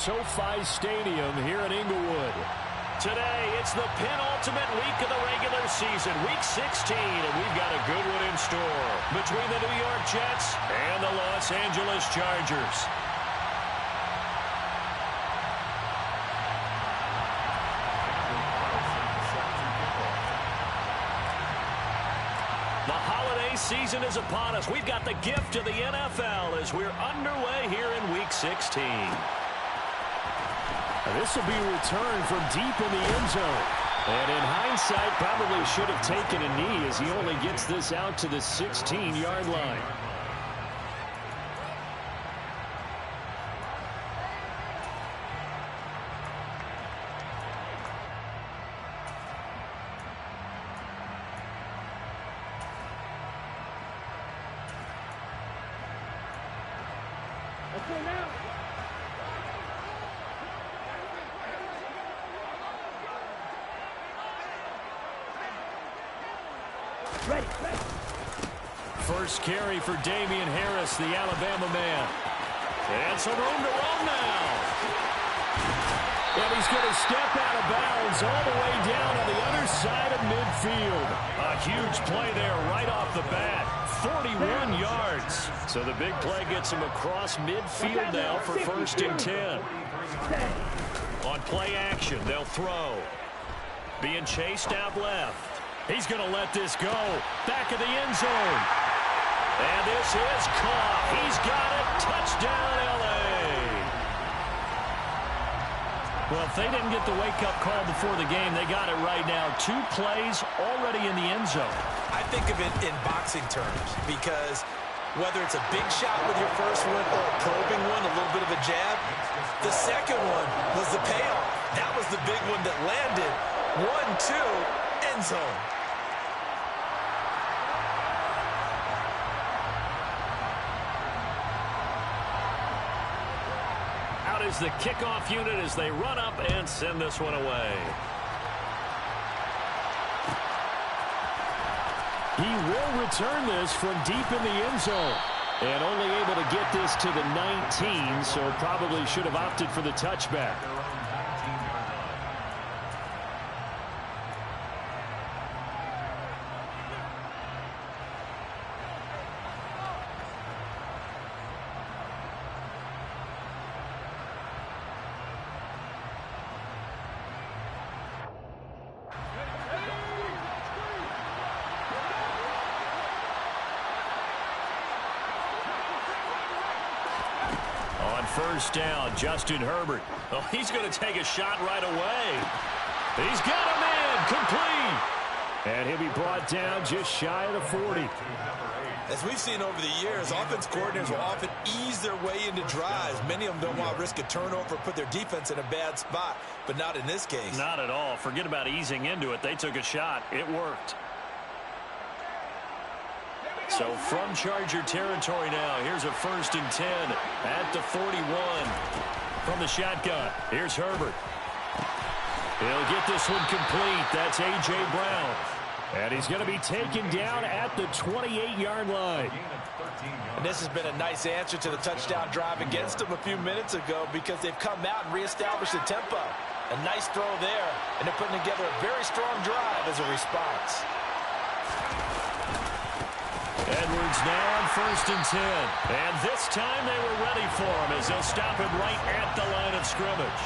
SoFi Stadium here in Inglewood. Today, it's the penultimate week of the regular season, Week 16, and we've got a good one in store between the New York Jets and the Los Angeles Chargers. The holiday season is upon us. We've got the gift of the NFL as we're underway here in Week 16. This will be a return from deep in the end zone. And in hindsight, probably should have taken a knee as he only gets this out to the 16-yard line. Okay, now. Ready. First carry for Damian Harris, the Alabama man. And some room to run now. And he's going to step out of bounds all the way down on the other side of midfield. A huge play there right off the bat. 41 yards. So the big play gets him across midfield now for 1st and 10. On play action, they'll throw. Being chased out left. He's going to let this go. Back of the end zone. And this is caught. He's got it. Touchdown, L.A. Well, if they didn't get the wake-up call before the game, they got it right now. 2 plays already in the end zone. I think of it in boxing terms because whether it's a big shot with your first one or a probing one, a little bit of a jab, the second one was the payoff. That was the big one that landed. 1-2, end zone. Out is the kickoff unit as they run up and send this one away. He will return this from deep in the end zone. And only able to get this to the 19, so probably should have opted for the touchback. First down, Justin Herbert. Oh, he's going to take a shot right away. He's got him in, complete. And he'll be brought down just shy of the 40. As we've seen over the years, offense coordinators will often ease their way into drives. Many of them don't want to risk a turnover or put their defense in a bad spot, but not in this case. Not at all. Forget about easing into it. They took a shot. It worked. So from Charger territory now, here's a 1st and 10 at the 41. From the shotgun, here's Herbert. He'll get this one complete. That's A.J. Brown. And he's going to be taken down at the 28-yard line. And this has been a nice answer to the touchdown drive against them a few minutes ago because they've come out and reestablished the tempo. A nice throw there, and they're putting together a very strong drive as a response. Edwards now on 1st and 10. And this time they were ready for him as they'll stop him right at the line of scrimmage.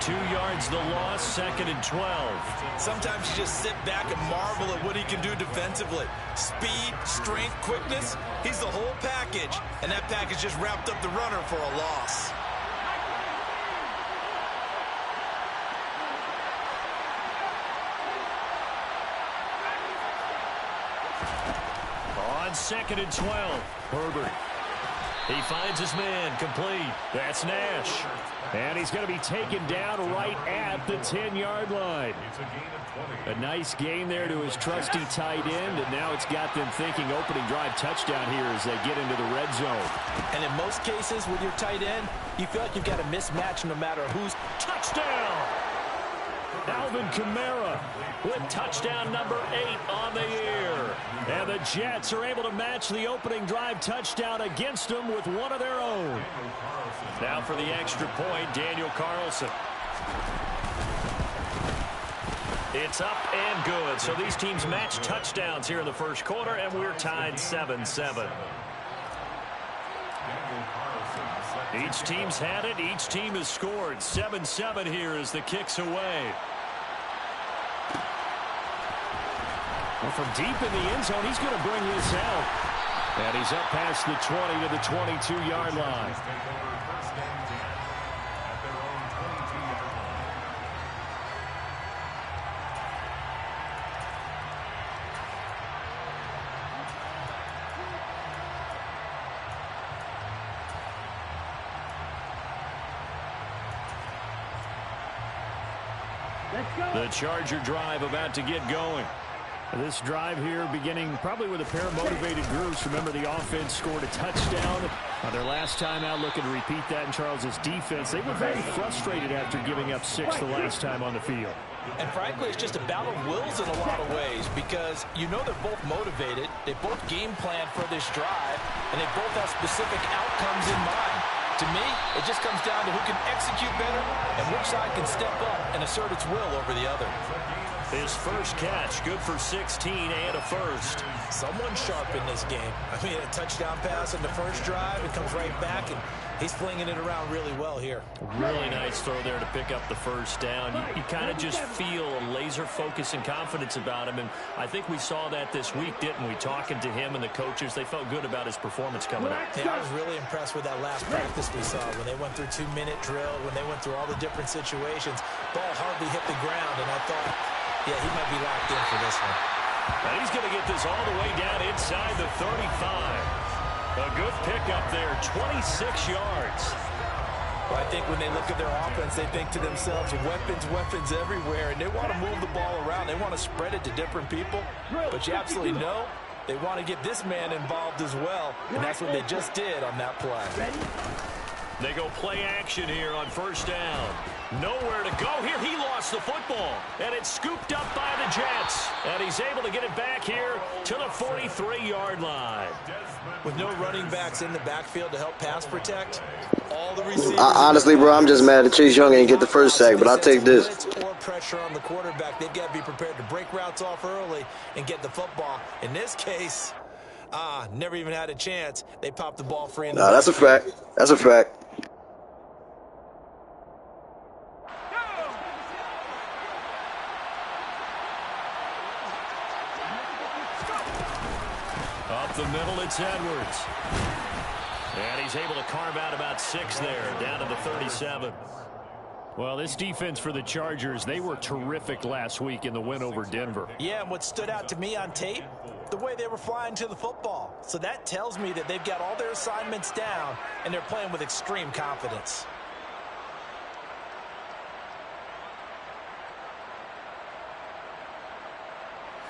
2 yards the loss, 2nd and 12. Sometimes you just sit back and marvel at what he can do defensively. Speed, strength, quickness, he's the whole package. And that package just wrapped up the runner for a loss. On 2nd and 12, Herbert. He finds his man, complete. That's Nash. And he's going to be taken down right at the 10-yard line. A nice gain there to his trusty tight end, and now it's got them thinking opening drive touchdown here as they get into the red zone. And in most cases with your tight end, you feel like you've got a mismatch no matter who's. Touchdown! Alvin Kamara with touchdown number 8 on the year. And the Jets are able to match the opening drive touchdown against them with one of their own. Now for the extra point, Daniel Carlson. It's up and good. So these teams match touchdowns here in the first quarter, and we're tied 7-7. Each team's had it. Each team has scored. 7-7 here as the kick's away. Well, from deep in the end zone, he's going to bring this out. And he's up past the 20 to the 22-yard line. The Charger drive about to get going. This drive here beginning probably with a pair of motivated groups. Remember, the offense scored a touchdown on their last time out, looking to repeat that in Charles's defense. They were very frustrated after giving up 6 the last time on the field. And frankly, it's just a battle of wills in a lot of ways because you know they're both motivated. They both game plan for this drive, and they both have specific outcomes in mind. To me, it just comes down to who can execute better and which side can step up and assert its will over the other. His first catch, good for 16 and a first. Someone sharp in this game. I mean, a touchdown pass in the first drive, it comes right back, and he's flinging it around really well here. Really nice throw there to pick up the first down. You kind of just feel a laser focus and confidence about him, and I think we saw that this week, didn't we? Talking to him and the coaches, they felt good about his performance coming up. Yeah, I was really impressed with that last practice we saw when they went through 2-minute drill, when they went through all the different situations. Ball hardly hit the ground, and I thought, yeah, he might be locked in for this one. And he's going to get this all the way down inside the 35. A good pickup there, 26 yards. Well, I think when they look at their offense, they think to themselves, weapons everywhere, and they want to move the ball around. They want to spread it to different people. But you absolutely know they want to get this man involved as well, and that's what they just did on that play. They go play action here on first down. Nowhere to go here. He lost the football, and it's scooped up by the Jets. And he's able to get it back here to the 43-yard line. With no running backs in the backfield to help pass protect, all the receivers... Honestly, bro, I'm just mad that Chase Young ain't get the first sack, but I'll take this. Or pressure on the quarterback. They've got to be prepared to break routes off early and get the football. In this case, never even had a chance. They popped the ball free. No, that's a fact. That's a fact. Up the middle, it's Edwards. And he's able to carve out about 6 there, down to the 37. Well, this defense for the Chargers, they were terrific last week in the win over Denver. Yeah, and what stood out to me on tape, the way they were flying to the football. So that tells me that they've got all their assignments down, and they're playing with extreme confidence.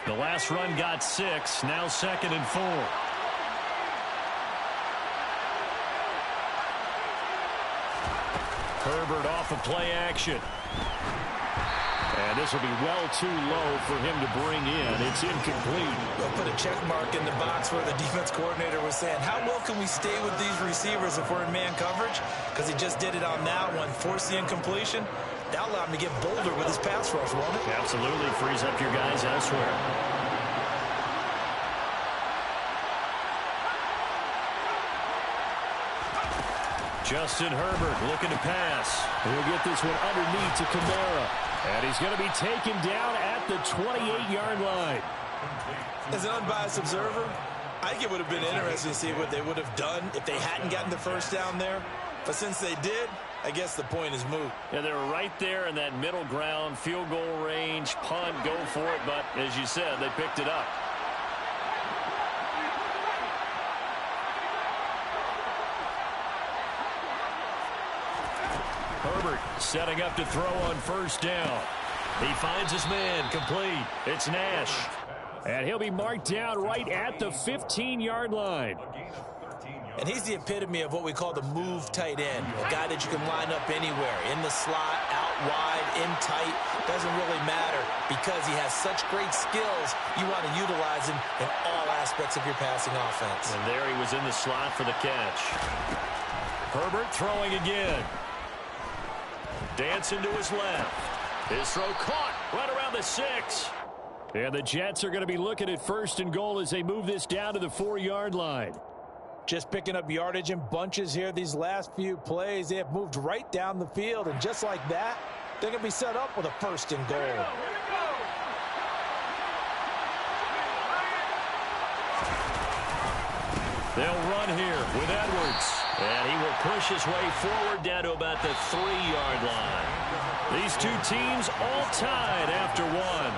The last run got 6, now 2nd and 4. Herbert off of play action. And this will be well too low for him to bring in. It's incomplete. They'll put a check mark in the box where the defense coordinator was saying, how well can we stay with these receivers if we're in man coverage? Because he just did it on that one. Force the incompletion. That'll allow him to get bolder with his pass rush, won't it? Absolutely. Frees up your guys elsewhere. Justin Herbert looking to pass. He'll get this one underneath to Kamara. And he's going to be taken down at the 28-yard line. As an unbiased observer, I think it would have been interesting to see what they would have done if they hadn't gotten the first down there. But since they did, I guess the point is moot. Yeah, they were right there in that middle ground, field goal range, punt, go for it. But as you said, they picked it up. Herbert setting up to throw on first down. He finds his man, complete. It's Nash. And he'll be marked down right at the 15-yard line. And he's the epitome of what we call the move tight end, a guy that you can line up anywhere, in the slot, out wide, in tight. Doesn't really matter because he has such great skills. You want to utilize him in all aspects of your passing offense. And there he was in the slot for the catch. Herbert throwing again. Dancing to his left. His throw caught right around the 6. And the Jets are going to be looking at 1st and goal as they move this down to the 4-yard line. Just picking up yardage in bunches here these last few plays. They have moved right down the field, and just like that, they're going to be set up with a 1st and goal. They'll run here with Edwards. And he will push his way forward down to about the 3-yard line. These two teams all tied after one.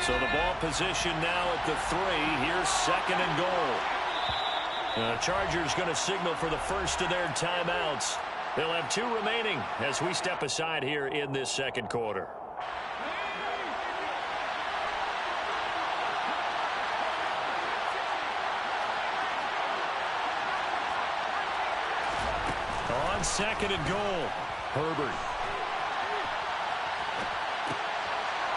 So the ball position now at the 3. Here's 2nd and goal. The Chargers going to signal for the first of their timeouts. They'll have 2 remaining as we step aside here in this 2nd quarter. On 2nd and goal, Herbert.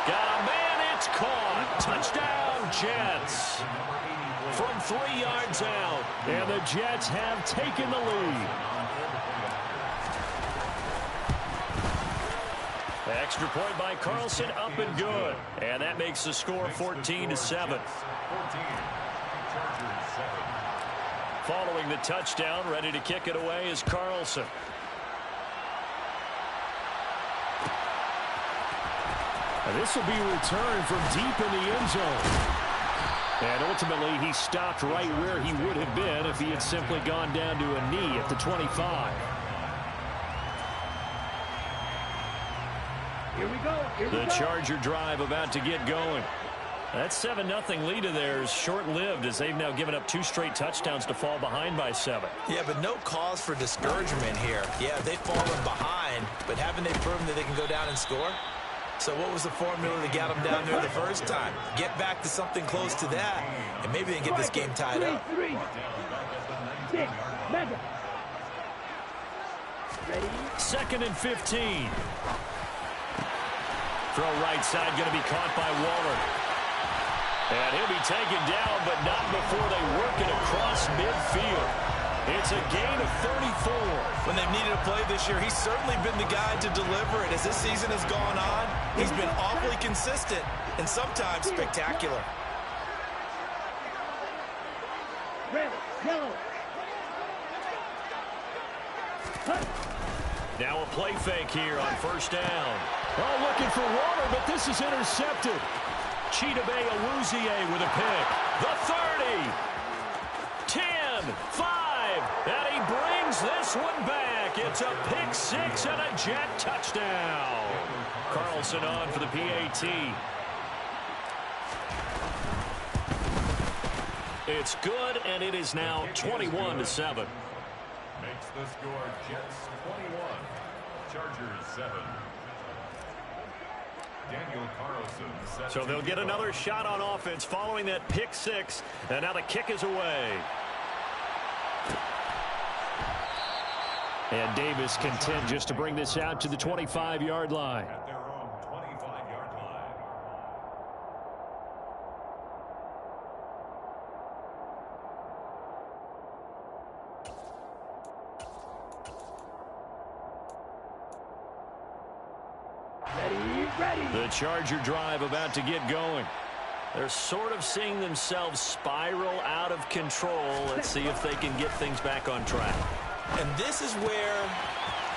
Got a man, it's caught. Touchdown, Jets. From 3 yards out. And the Jets have taken the lead. Extra point by Carlson, up and good. And that makes the score 14-7. Following the touchdown, ready to kick it away is Carlson. And this will be returned from deep in the end zone. And ultimately, he stopped right where he would have been if he had simply gone down to a knee at the 25. Here we go. The Charger drive about to get going. That 7-0 lead of theirs short-lived as they've now given up 2 straight touchdowns to fall behind by 7. Yeah, but no cause for discouragement here. Yeah, they've fallen behind, but haven't they proven that they can go down and score? So what was the formula that got them down there the first time? Get back to something close to that, and maybe they can get this game tied up. 2nd and 15. Throw right side going to be caught by Waller. And he'll be taken down, but not before they work it across midfield. It's a gain of 34. When they've needed a play this year, he's certainly been the guy to deliver it. As this season has gone on, he's been awfully consistent and sometimes spectacular. Red, yellow. Now a play fake here on 1st down. Oh, looking for Waller, but this is intercepted. Chidobe Awuzie with a pick. The 30. 10, 5, and he brings this one back. It's a pick 6 and a Jet touchdown. Carlson on for the PAT. It's good, and it is now 21-7. Makes the score Jets 21, Chargers 7. Daniel Carlson. So they'll get another shot on offense following that pick 6, and now the kick is away. And Davis content just to bring this out to the 25-yard line. At their own 25-yard line. Ready. The Charger drive about to get going. They're sort of seeing themselves spiral out of control. Let's see if they can get things back on track. And this is where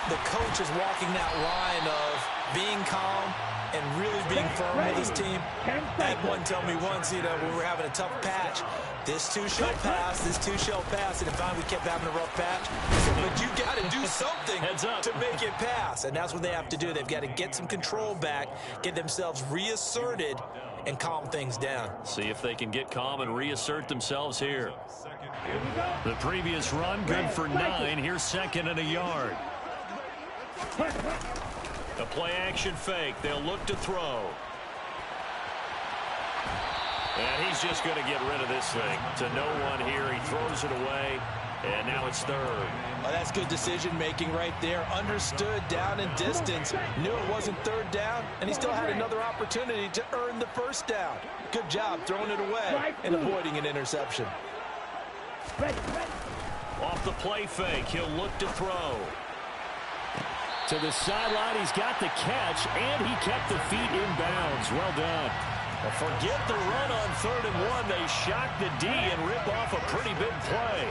the coach is walking that line of being calm and really being firm with his team. I had one tell me once, when we were having a tough patch, this too shall pass, this too shall pass. And finally we kept having a rough patch. He said, but you got to do something to make it pass. And that's what they have to do. They've got to get some control back, get themselves reasserted, and calm things down. See if they can get calm and reassert themselves here. The previous run, good for 9. Here's second and a yard. A play-action fake. They'll look to throw. And he's just going to get rid of this thing. To no one here. He throws it away. And now it's third. Well, that's good decision-making right there. Understood down and distance. Knew it wasn't third down. And he still had another opportunity to earn the first down. Good job throwing it away and avoiding an interception. Off the play fake. He'll look to throw. To the sideline, he's got the catch, and he kept the feet in bounds. Well done. Well, forget the run on 3rd and 1. They shock the D and rip off a pretty big play.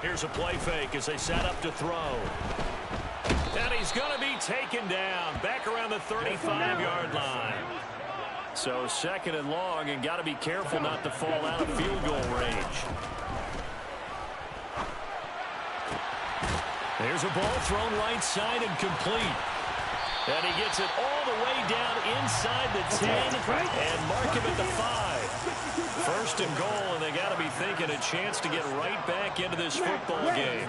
Here's a play fake as they set up to throw. And he's going to be taken down back around the 35-yard line. So 2nd and long, and got to be careful not to fall out of field goal range. There's a ball thrown right side and complete. And he gets it all the way down inside the 10 and mark him at the 5. 1st and goal, and they got to be thinking a chance to get right back into this football game.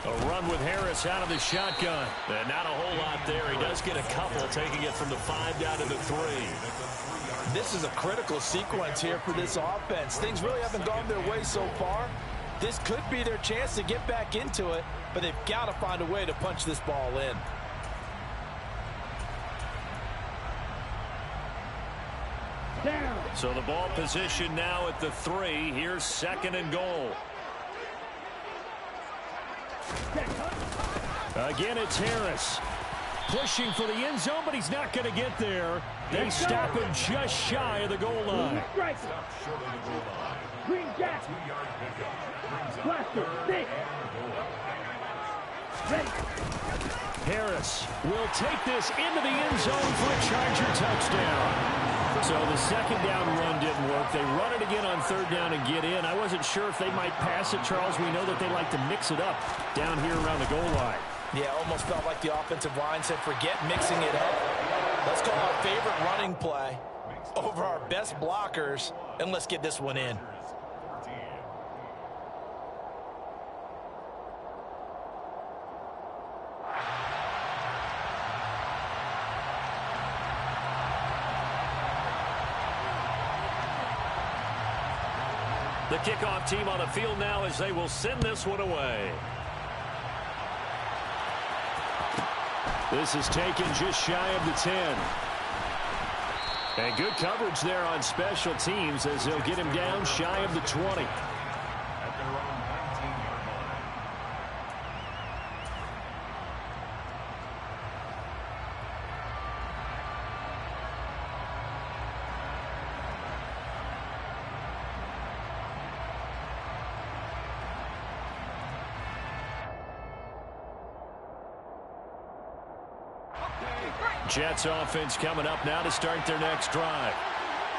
A run with Harris out of the shotgun. And not a whole lot there. He does get a couple, taking it from the 5 down to the 3. This is a critical sequence here for this offense. Things really haven't gone their way so far. This could be their chance to get back into it, but they've got to find a way to punch this ball in. So the ball position now at the 3. Here's 2nd and goal. Again, it's Harris. Pushing for the end zone, but he's not going to get there. They stop him just shy of the goal line. Green Jack. Blaster, 6. Ready. Harris will take this into the end zone for a Charger touchdown. So the 2nd down run didn't work. They run it again on 3rd down and get in. I wasn't sure if they might pass it, Charles. We know that they like to mix it up down here around the goal line. Yeah, almost felt like the offensive line said, forget mixing it up. Let's call our favorite running play over our best blockers, and let's get this one in. The kickoff team on the field now as they will send this one away. This is taken just shy of the 10. And good coverage there on special teams as they'll get him down shy of the 20. Jets offense coming up now to start their next drive.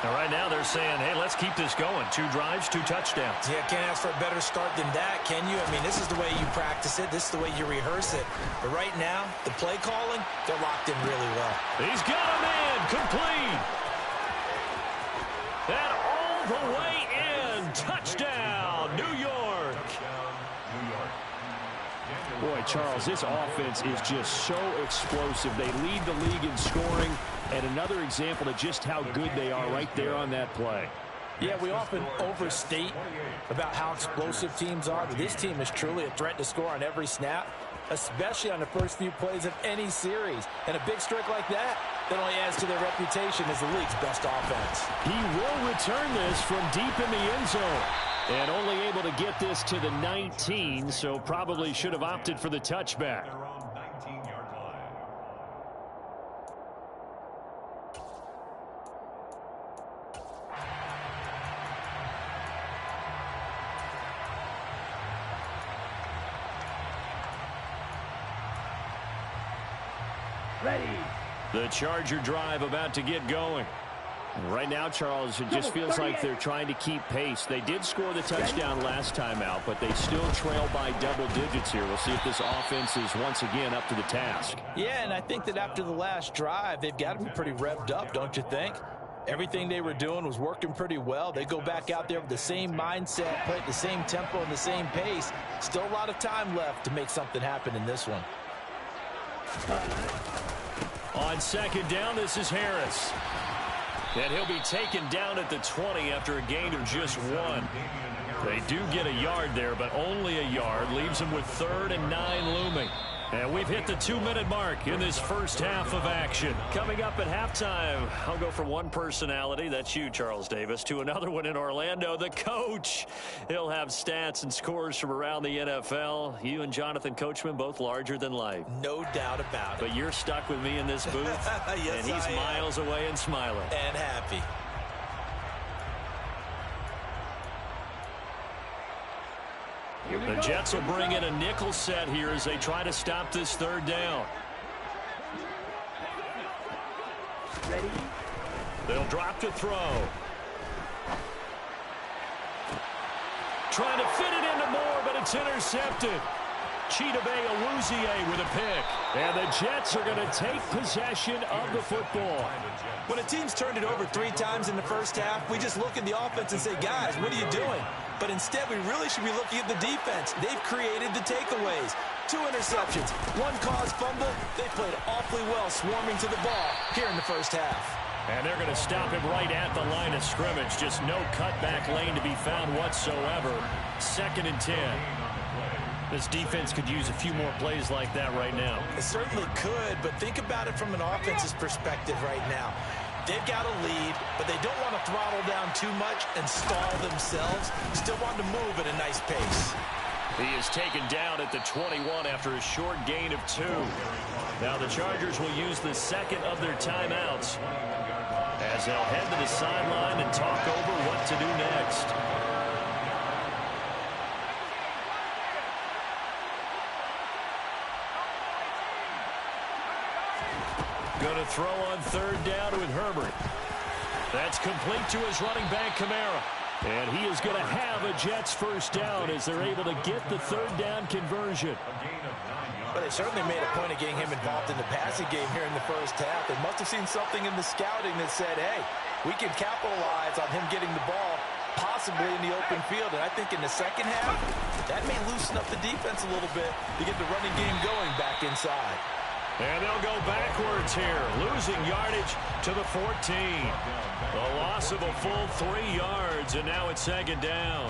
Now, right now they're saying, hey, let's keep this going. 2 drives, 2 touchdowns. Yeah, can't ask for a better start than that, can you? I mean, this is the way you practice it. This is the way you rehearse it. But right now, the play calling, they're locked in really well. He's got him in. Complete. And all the way in. Touchdown, New York. Boy, Charles, this offense is just so explosive. They lead the league in scoring, and another example of just how good they are right there on that play. Yeah, we often overstate about how explosive teams are, but this team is truly a threat to score on every snap, especially on the first few plays of any series. And a big streak like that only adds to their reputation as the league's best offense. He will return this from deep in the end zone. And only able to get this to the 19, so probably should have opted for the touchback. Ready. The Charger drive about to get going. Right now, Charles, it just feels like they're trying to keep pace. They did score the touchdown last time out, but they still trail by double digits here. We'll see if this offense is once again up to the task. Yeah, and I think that after the last drive, they've got to be pretty revved up, don't you think? Everything they were doing was working pretty well. They go back out there with the same mindset, play at the same tempo and the same pace. Still a lot of time left to make something happen in this one. On second down, this is Harris. And he'll be taken down at the 20 after a gain of just 1. They do get a yard there, but only a yard. Leaves them with 3rd and 9 looming. And we've hit the 2-minute mark in this first half of action. Coming up at halftime, I'll go from one personality, that's you, Charles Davis, to another one in Orlando, the coach. He'll have stats and scores from around the NFL. You and Jonathan Coachman, both larger than life. No doubt about it. But you're stuck with me in this booth, yes, and he's miles away and smiling. And happy. The Jets will bring in a nickel set here as they try to stop this 3rd down. Ready. They'll drop to throw. Trying to fit it into Moore, but it's intercepted. Chidobe Awuzie with a pick. And the Jets are going to take possession of the football. When a team's turned it over 3 times in the first half, we just look at the offense and say, guys, what are you doing? But instead, we really should be looking at the defense. They've created the takeaways. 2 interceptions, 1 caused fumble. They played awfully well swarming to the ball here in the first half. And they're going to stop him right at the line of scrimmage. Just no cutback lane to be found whatsoever. 2nd and 10. This defense could use a few more plays like that right now. It certainly could, but think about it from an offense's perspective right now. They've got a lead, but they don't want to throttle down too much and stall themselves. Still want to move at a nice pace. He is taken down at the 21 after a short gain of 2. Now the Chargers will use the 2nd of their timeouts as they'll head to the sideline and talk over what to do next. Going to throw on 3rd down with Herbert. That's complete to his running back, Kamara. And he is going to have a Jets first down as they're able to get the 3rd down conversion. But they certainly made a point of getting him involved in the passing game here in the first half. They must have seen something in the scouting that said, hey, we can capitalize on him getting the ball possibly in the open field. And I think in the second half, that may loosen up the defense a little bit to get the running game going back inside. And they'll go backwards here, losing yardage to the 14. The loss of a full 3 yards, and now it's 2nd down.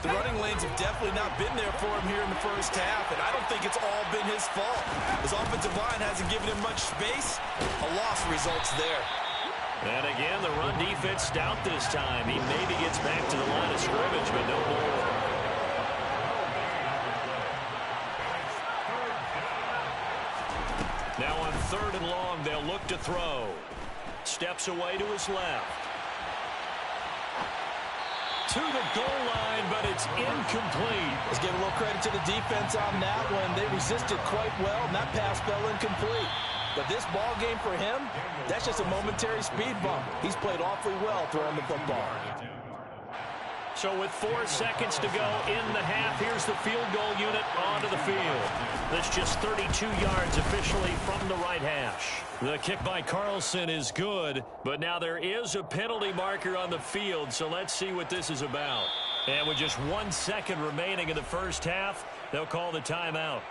The running lanes have definitely not been there for him here in the first half, and I don't think it's all been his fault. His offensive line hasn't given him much space. A loss results there. And again, the run defense stout this time. He maybe gets back to the line of scrimmage, but no more. Now on 3rd and long, they'll look to throw. Steps away to his left. To the goal line, but it's incomplete. Let's give a little credit to the defense on that one. They resisted quite well, and that pass fell incomplete. But this ball game for him, that's just a momentary speed bump. He's played awfully well throwing the football. So with 4 seconds to go in the half, here's the field goal unit onto the field. That's just 32 yards officially from the right hash. The kick by Carlson is good, but now there is a penalty marker on the field, so let's see what this is about. And with just 1 second remaining in the first half, they'll call the timeout.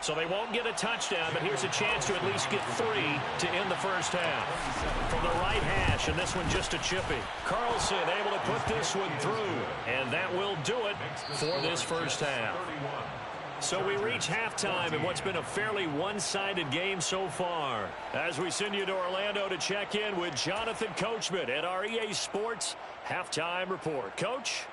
So they won't get a touchdown, but here's a chance to at least get 3 to end the first half. From the right hash, and this one just a chippy. Carlson able to put this one through, and that will do it for this first half. So we reach halftime in what's been a fairly one-sided game so far. As we send you to Orlando to check in with Jonathan Coachman at our EA Sports Halftime Report. Coach?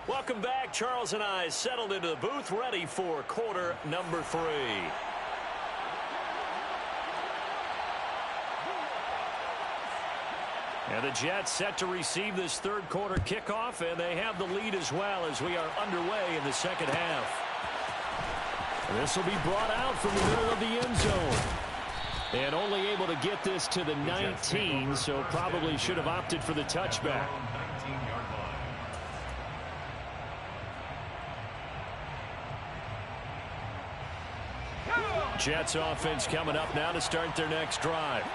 Welcome back. Charles and I settled into the booth, ready for quarter number 3. And the Jets set to receive this 3rd quarter kickoff, and they have the lead as well as we are underway in the second half. This will be brought out from the middle of the end zone. And only able to get this to the 19, so probably should have opted for the touchback. 19-yard line. Jets offense coming up now to start their next drive.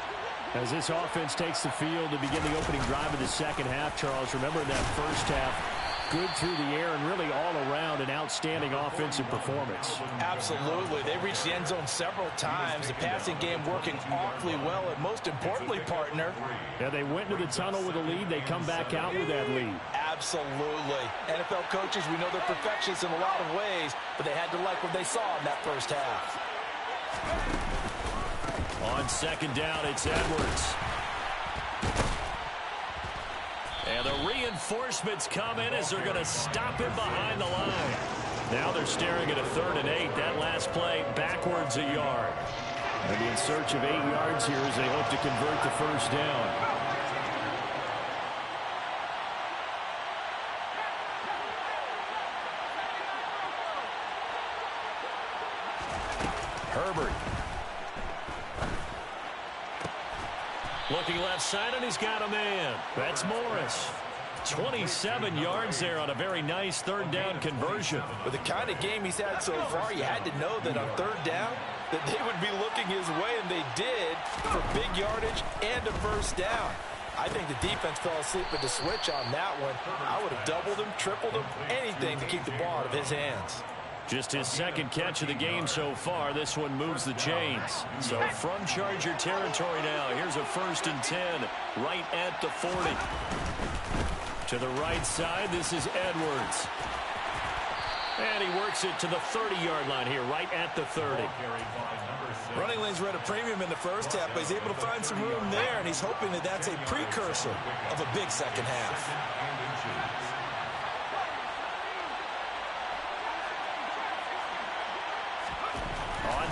As this offense takes the field to begin the opening drive of the second half, Charles, remember in that first half, good through the air and really all around an outstanding offensive performance. Absolutely. They reached the end zone several times. The passing game working awfully well, and most importantly, partner. Yeah, they went into the tunnel with a lead. They come back out with that lead. Absolutely. NFL coaches, we know they're perfectionists in a lot of ways, but they had to like what they saw in that first half. On second down, it's Edwards. And the reinforcements come in as they're going to stop him behind the line. Now they're staring at a 3rd and 8. That last play backwards a yard. They'll be in search of 8 yards here as they hope to convert the first down. Herbert. Looking left side, and he's got a man. That's Morris. 27 yards there on a very nice 3rd down conversion. With the kind of game he's had so far, you had to know that on 3rd down that they would be looking his way, and they did, for big yardage and a first down. I think the defense fell asleep with the switch on that one. I would have doubled him, tripled him, anything to keep the ball out of his hands. Just his second catch of the game so far. This one moves the chains. So from Charger territory now, here's a 1st and 10 right at the 40. To the right side, this is Edwards. And he works it to the 30-yard line here, right at the 30. Running lanes were at a premium in the first half, but he's able to find some room there, and he's hoping that that's a precursor of a big second half.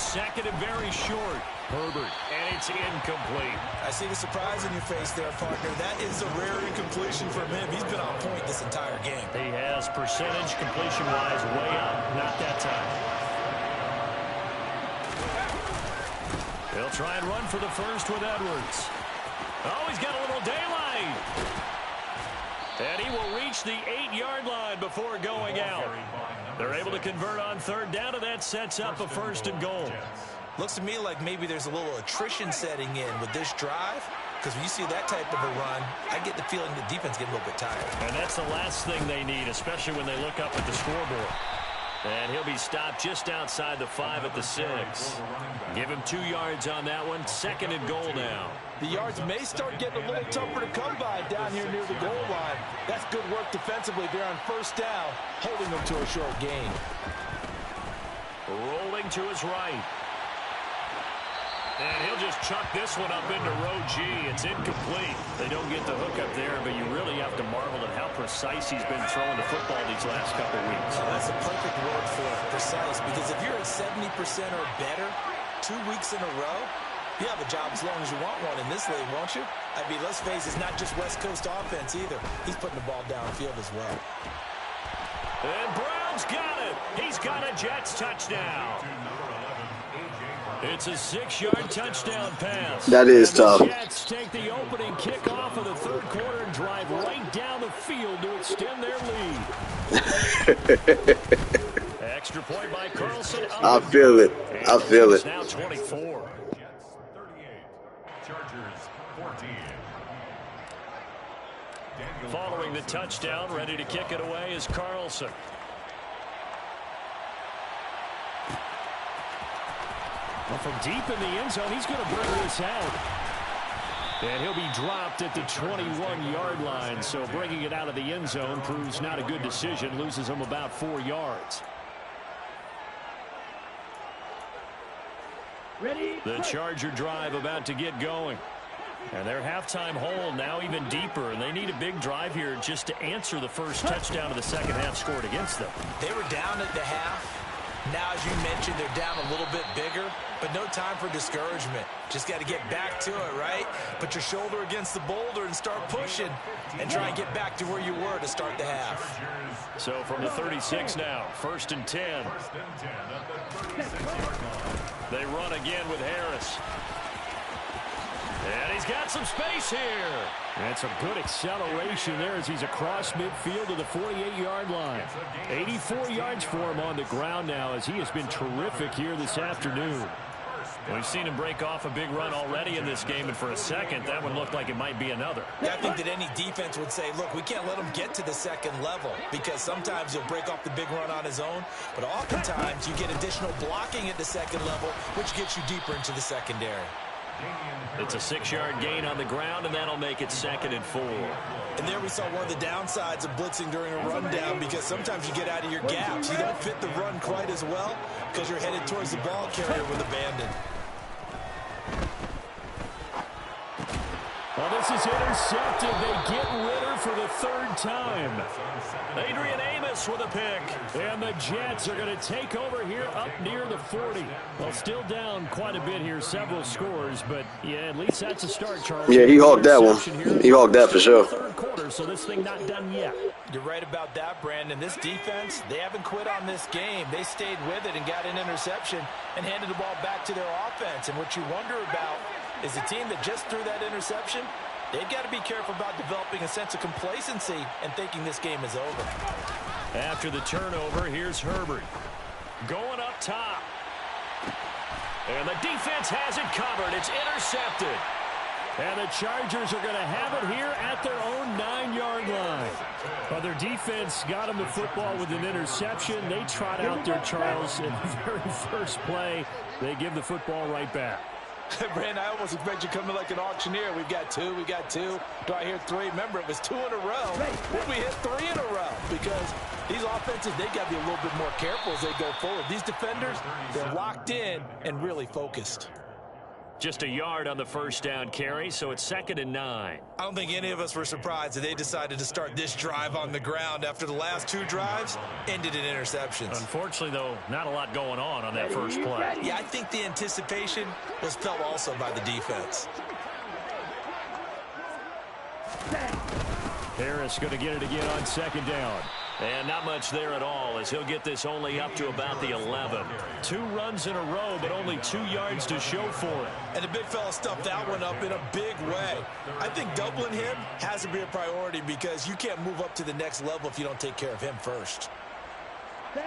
Second and very short. Herbert. And it's incomplete. I see the surprise in your face there, partner. That is a rare incompletion from him. He's been on point this entire game. He has percentage completion-wise way up. Not that time. He'll try and run for the first with Edwards. Oh, he's got a little daylight. And he will reach the 8-yard line before going out. They're able to convert on 3rd down, and that sets up a 1st and goal. Looks to me like maybe there's a little attrition setting in with this drive, because when you see that type of a run, I get the feeling the defense getting a little bit tired. And that's the last thing they need, especially when they look up at the scoreboard. And he'll be stopped just outside the 5 at the 6. Give him 2 yards on that one. 2nd and goal now. The yards may start getting a little tougher to come by down here near the goal line. That's good work defensively there on 1st down, holding them to a short gain. Rolling to his right. And he'll just chuck this one up into row G. It's incomplete. They don't get the hook up there, but you really have to marvel at how precise he's been throwing the football these last couple weeks. Oh, that's a perfect word for it, precise, because if you're at 70% or better 2 weeks in a row, you have a job as long as you want one in this league, won't you? I mean, let's face it, it's not just West Coast offense either. He's putting the ball downfield as well. And Brown's got it. He's got a Jets touchdown. It's a 6-yard touchdown pass. That is tough. The Jets take the opening kickoff of the 3rd quarter and drive right down the field to extend their lead. Extra point by Carlson. I feel it. I feel it. Now 24. Jets 38, Chargers 14. Following the touchdown, ready to kick it away is Carlson. Well, from deep in the end zone, he's going to bring this out. And he'll be dropped at the 21-yard line. So bringing it out of the end zone proves not a good decision. Loses him about 4 yards. Ready? The Charger drive about to get going. And their halftime hole now even deeper. And they need a big drive here just to answer the first touchdown of the second half scored against them. They were down at the half. Now, as you mentioned, they're down a little bit bigger, but no time for discouragement. Just got to get back to it, right? Put your shoulder against the boulder and start pushing and try and get back to where you were to start the half. So from the 36 now, 1st and 10. They run again with Harris. And he's got some space here. And some good acceleration there as he's across midfield to the 48-yard line. 84 yards for him on the ground now as he has been terrific here this afternoon. We've seen him break off a big run already in this game, and for a second, that one looked like it might be another. Yeah, I think that any defense would say, look, we can't let him get to the second level because sometimes he'll break off the big run on his own, but oftentimes you get additional blocking at the second level, which gets you deeper into the secondary. It's a 6-yard gain on the ground, and that'll make it 2nd and 4. And there we saw one of the downsides of blitzing during a rundown because sometimes you get out of your gaps. You don't fit the run quite as well because you're headed towards the ball carrier with abandon. Well, this is intercepted. They get Ritter for the 3rd time. Adrian Amos with a pick. And the Jets are going to take over here up near the 40. Well, still down quite a bit here, several scores, but yeah, at least that's a start, Charles. Yeah, he hogged that one. He hogged that for sure. 3rd quarter, so this thing not done yet. You're right about that, Brandon. This defense, they haven't quit on this game. They stayed with it and got an interception and handed the ball back to their offense. And what you wonder about is the team that just threw that interception, they've got to be careful about developing a sense of complacency and thinking this game is over. After the turnover, here's Herbert. Going up top. And the defense has it covered. It's intercepted. And the Chargers are going to have it here at their own 9-yard line. Well, their defense got them the football with an interception. They trot out there, Charles, in the very first play. They give the football right back. Brandon, I almost expect you coming like an auctioneer. We've got two. Do I hear 3? Remember, it was 2 in a row. Then we hit 3 in a row because these offenses, they got to be a little bit more careful as they go forward. These defenders, they're locked in and really focused. Just a yard on the first down carry, so it's 2nd and 9. I don't think any of us were surprised that they decided to start this drive on the ground after the last 2 drives ended in interceptions. Unfortunately, though, not a lot going on that first play. Yeah, I think the anticipation was felt also by the defense. Harris going to get it again on 2nd down. And not much there at all as he'll get this only up to about the 11. 2 runs in a row, but only 2 yards to show for it. And the big fella stuffed that one up in a big way. I think doubling him has to be a priority because you can't move up to the next level if you don't take care of him first.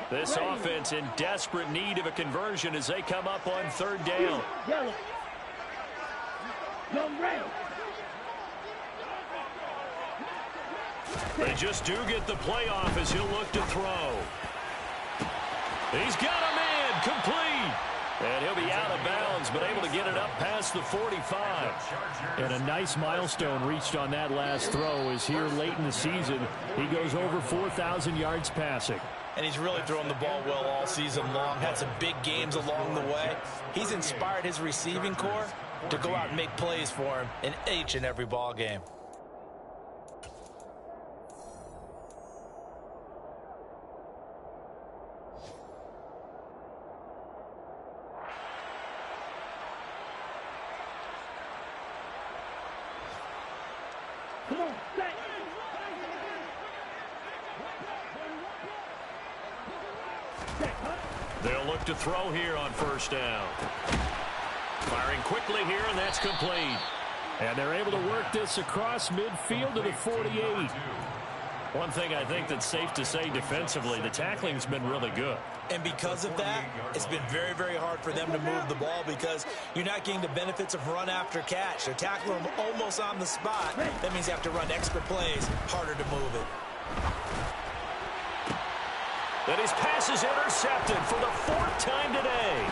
This offense in desperate need of a conversion as they come up on 3rd down. They just do get the play off as he'll look to throw. He's got a man complete. And he'll be out of bounds, but able to get it up past the 45. And a nice milestone reached on that last throw is here late in the season. He goes over 4,000 yards passing. And he's really thrown the ball well all season long. Had some big games along the way. He's inspired his receiving corps to go out and make plays for him in each and every ball game. They'll look to throw here on 1st down. Firing quickly here, and that's complete. And they're able to work this across midfield to the 48. One thing I think that's safe to say defensively, the tackling's been really good. And because of that, it's been very, very hard for them to move the ball because you're not getting the benefits of run after catch. They're tackling them almost on the spot. That means you have to run extra plays, harder to move it. That his pass is intercepted for the 4th time today.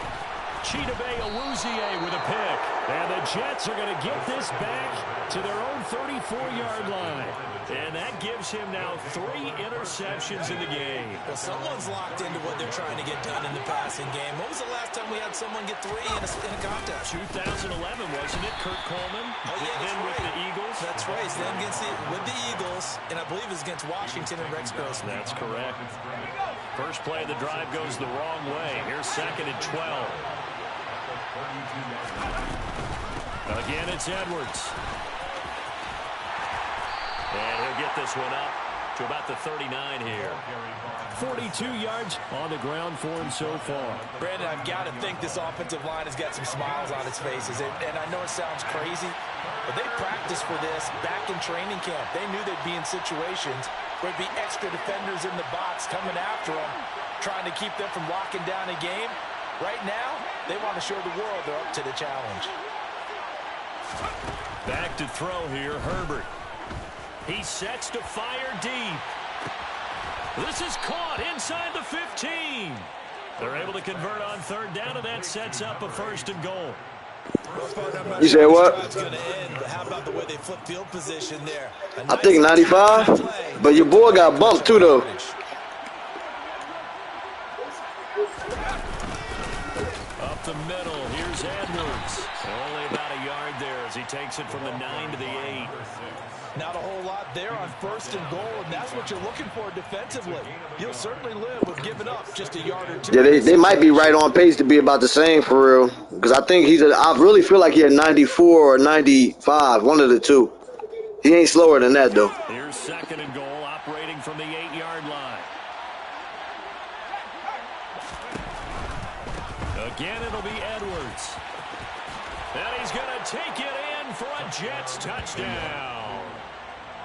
Chidobe Awuzie with a pick. And the Jets are going to get this back to their own 34-yard line. And that gives him now 3 interceptions in the game. Well, someone's locked into what they're trying to get done in the passing game. When was the last time we had someone get 3 in a contest? 2011, wasn't it? Kurt Coleman. Oh, yeah, then right. with the Eagles. That's right. Then against with the Eagles, and I believe it was against Washington and Rex Grossman. That's correct. First play of the drive goes the wrong way. Here's 2nd and 12. Again, it's Edwards. And he'll get this one up to about the 39 here. 42 yards on the ground for him so far. Brandon, I've got to think this offensive line has got some smiles on its faces. And I know it sounds crazy, but they practiced for this back in training camp. They knew they'd be in situations where there'd be extra defenders in the box coming after them, trying to keep them from locking down a game. Right now, they want to show the world they're up to the challenge. Back to throw here, Herbert. He sets to fire deep. This is caught inside the 15. They're able to convert on 3rd down, and that sets up a 1st and goal. You say what? How about the way they flip field position there? I think 95, but your boy got bumped too, though. Up the middle, here's Edwards. Only about a yard there as he takes it from the 9 to the 8. Not a whole lot there on 1st and goal, and that's what you're looking for defensively. You'll certainly live with giving up just a yard or two. Yeah, they might be right on pace to be about the same for real. Because I think I really feel like he had 94 or 95, one of the two. He ain't slower than that, though. Here's 2nd and goal, operating from the 8-yard line. Again, it'll be Edwards. And he's going to take it in for a Jets touchdown.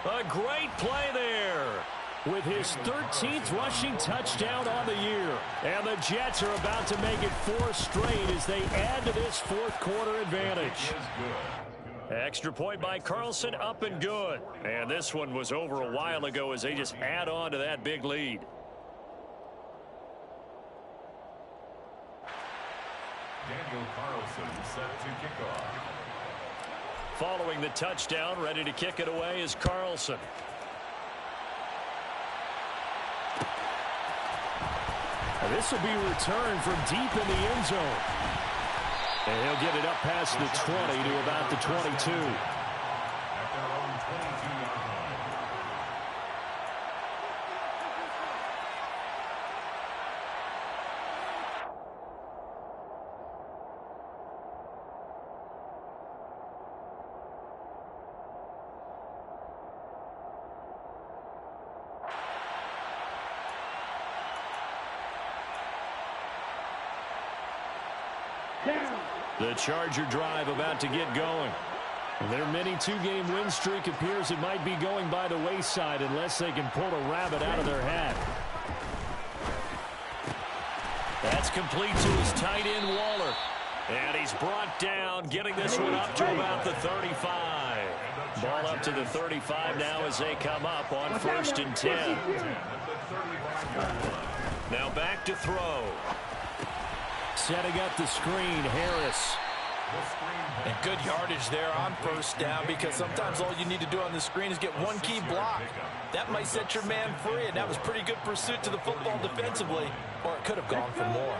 A great play there with his 13th rushing touchdown on the year. And the Jets are about to make it 4 straight as they add to this 4th quarter advantage. Extra point by Carlson, up and good. And this one was over a while ago as they just add on to that big lead. Daniel Carlson set to kick off. Following the touchdown, ready to kick it away is Carlson. And this will be returned from deep in the end zone. And he'll get it up past the 20 to about the 22. At their own 22-yard line. The Charger drive about to get going. Their mini 2-game win streak appears it might be going by the wayside unless they can pull a rabbit out of their hat. That's complete to his tight end, Waller. And he's brought down, getting this one up to about the 35. Ball up to the 35 now as they come up on 1st and 10. Now back to throw. Setting up the screen, Harris. And good yardage there on 1st down, because sometimes all you need to do on the screen is get one key block. That might set your man free, and that was pretty good pursuit to the football defensively, or it could have gone for more.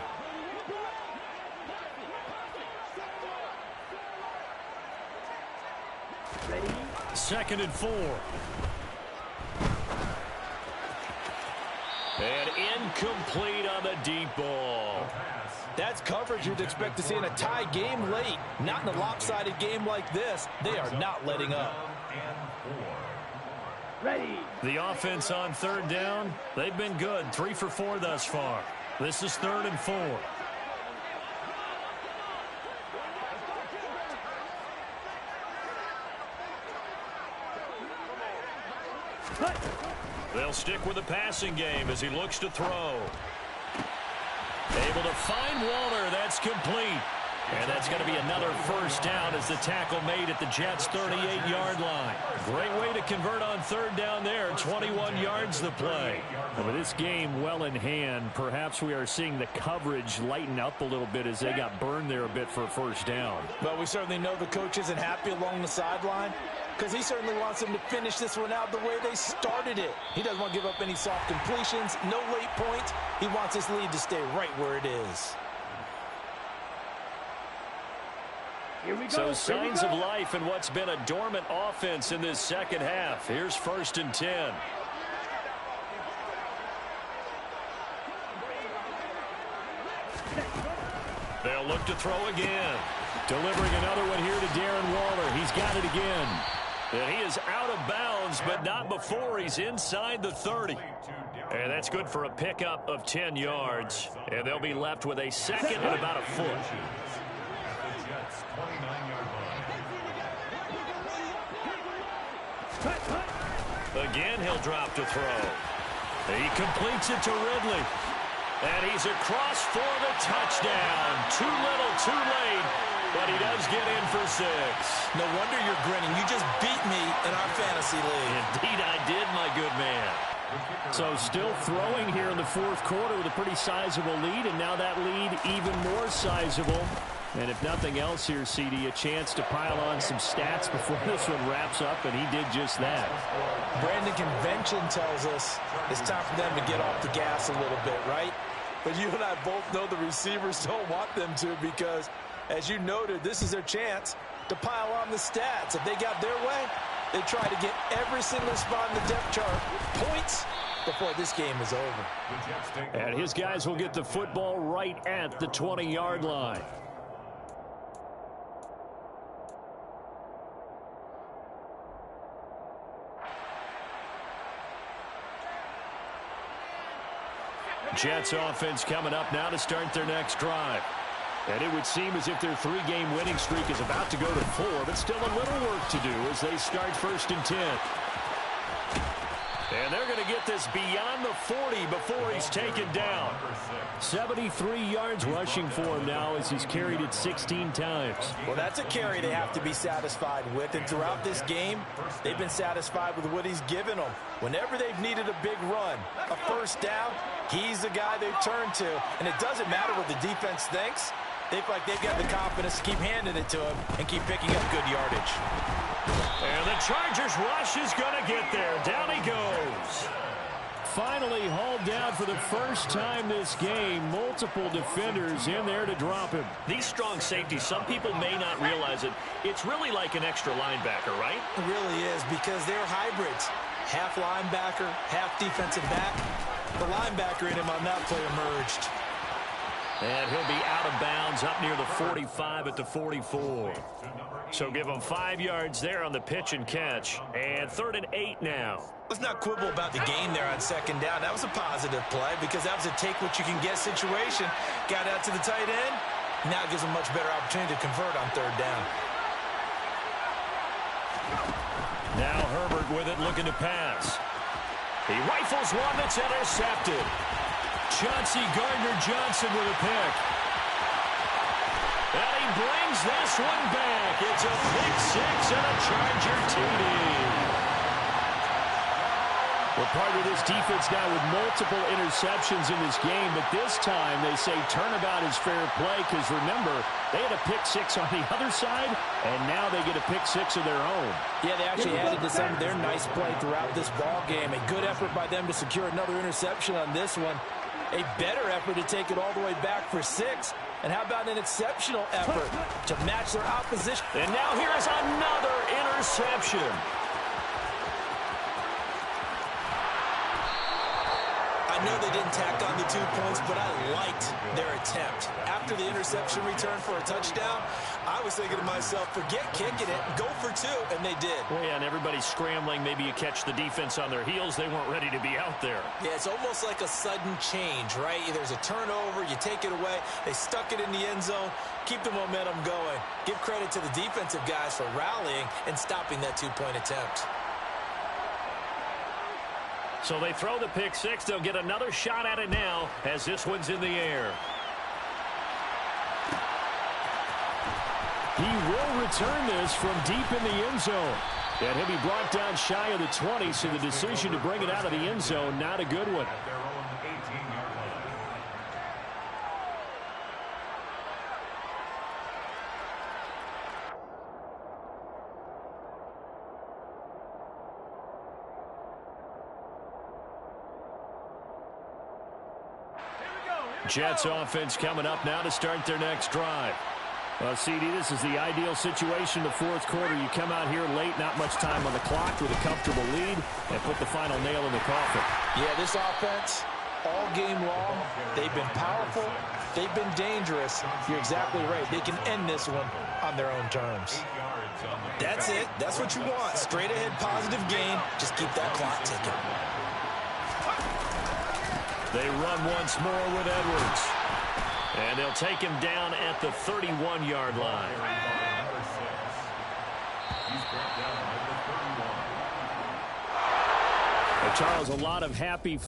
Ready? 2nd and 4. And incomplete on the deep ball. That's coverage you'd expect to see in a tie game late. Not in a lopsided game like this. They are not letting up. Ready. The offense on 3rd down, they've been good. 3 for 4 thus far. This is 3rd and 4. They'll stick with the passing game as he looks to throw. Able to find Waller. That's complete. And that's going to be another 1st down as the tackle made at the Jets' 38-yard line. Great way to convert on 3rd down there. 21 yards the play. With this game well in hand, perhaps we are seeing the coverage lighten up a little bit as they got burned there a bit for a 1st down. But we certainly know the coach isn't happy along the sideline, because he certainly wants them to finish this one out the way they started it. He doesn't want to give up any soft completions, no late points. He wants his lead to stay right where it is. So signs of life in what's been a dormant offense in this 2nd half. Here's 1st and 10. to throw again. Delivering another one here to Darren Waller. He's got it again. And he is out of bounds, but not before he's inside the 30. And that's good for a pickup of 10 yards. And they'll be left with a second and about a foot. Again, he'll drop to throw. He completes it to Ridley. And he's across for the touchdown. Too little, too late. But he does get in for 6. No wonder you're grinning. You just beat me in our fantasy league. Indeed I did, my good man. So still throwing here in the fourth quarter with a pretty sizable lead, and now that lead even more sizable. And if nothing else here, CD, a chance to pile on some stats before this one wraps up, and he did just that. Brandon, convention tells us it's time for them to get off the gas a little bit, right? But you and I both know the receivers don't want them to because, as you noted, this is their chance to pile on the stats. If they got their way, they try to get every single spot in the depth chart points before this game is over. And his guys will get the football right at the 20-yard line. Jets offense coming up now to start their next drive. And it would seem as if their 3-game winning streak is about to go to 4, but still a little work to do as they start 1st and 10. And they're going to get this beyond the 40 before he's taken down. 73 yards rushing for him now as he's carried it 16 times. Well, that's a carry they have to be satisfied with. And throughout this game, they've been satisfied with what he's given them. Whenever they've needed a big run, a first down, he's the guy they've turned to. And it doesn't matter what the defense thinks. They feel like they've got the confidence to keep handing it to him and keep picking up good yardage. And the Chargers rush is going to get there. Down he goes. Finally hauled down for the first time this game. Multiple defenders in there to drop him. These strong safeties, some people may not realize it. It's really like an extra linebacker, right? It really is because they're hybrids. Half linebacker, half defensive back. The linebacker in him on that play emerged. And he'll be out of bounds up near the 45 at the 44. So give him 5 yards there on the pitch and catch. And 3rd and 8 now. Let's not quibble about the gain there on 2nd down. That was a positive play because that was a take-what-you-can-get situation. Got out to the tight end. Now it gives him a much better opportunity to convert on 3rd down. Now Herbert with it, looking to pass. He rifles one that's intercepted. Chauncey Gardner-Johnson with a pick. And he brings this one back. It's a pick 6 and a Charger TD. We're part of this defense now with multiple interceptions in this game, but this time they say turnabout is fair play because, remember, they had a pick 6 on the other side, and now they get a pick 6 of their own. Yeah, they actually added to some of their nice play throughout this ball game. A good effort by them to secure another interception on this one. A better effort to take it all the way back for 6. And how about an exceptional effort to match their opposition? And now here is another interception. I know they didn't tack on the 2 points, but I liked their attempt. After the interception return for a touchdown, I was thinking to myself, forget kicking it, go for 2, and they did. Well, yeah, and everybody's scrambling. Maybe you catch the defense on their heels. They weren't ready to be out there. Yeah, it's almost like a sudden change, right? There's a turnover, you take it away, they stuck it in the end zone, keep the momentum going. Give credit to the defensive guys for rallying and stopping that 2-point attempt. So they throw the pick 6. They'll get another shot at it now as this one's in the air. He will return this from deep in the end zone. And he'll be brought down shy of the 20, so the decision to bring it out of the end zone, not a good one. Jets offense coming up now to start their next drive. Well, CD, this is the ideal situation in the fourth quarter. You come out here late, not much time on the clock with a comfortable lead, and put the final nail in the coffin. Yeah, this offense, all game long, they've been powerful, they've been dangerous, you're exactly right. They can end this one on their own terms. That's it. That's what you want. Straight ahead positive game. Just keep that clock ticking. They run once more with Edwards. And they'll take him down at the 31-yard line. Charles, a lot of happy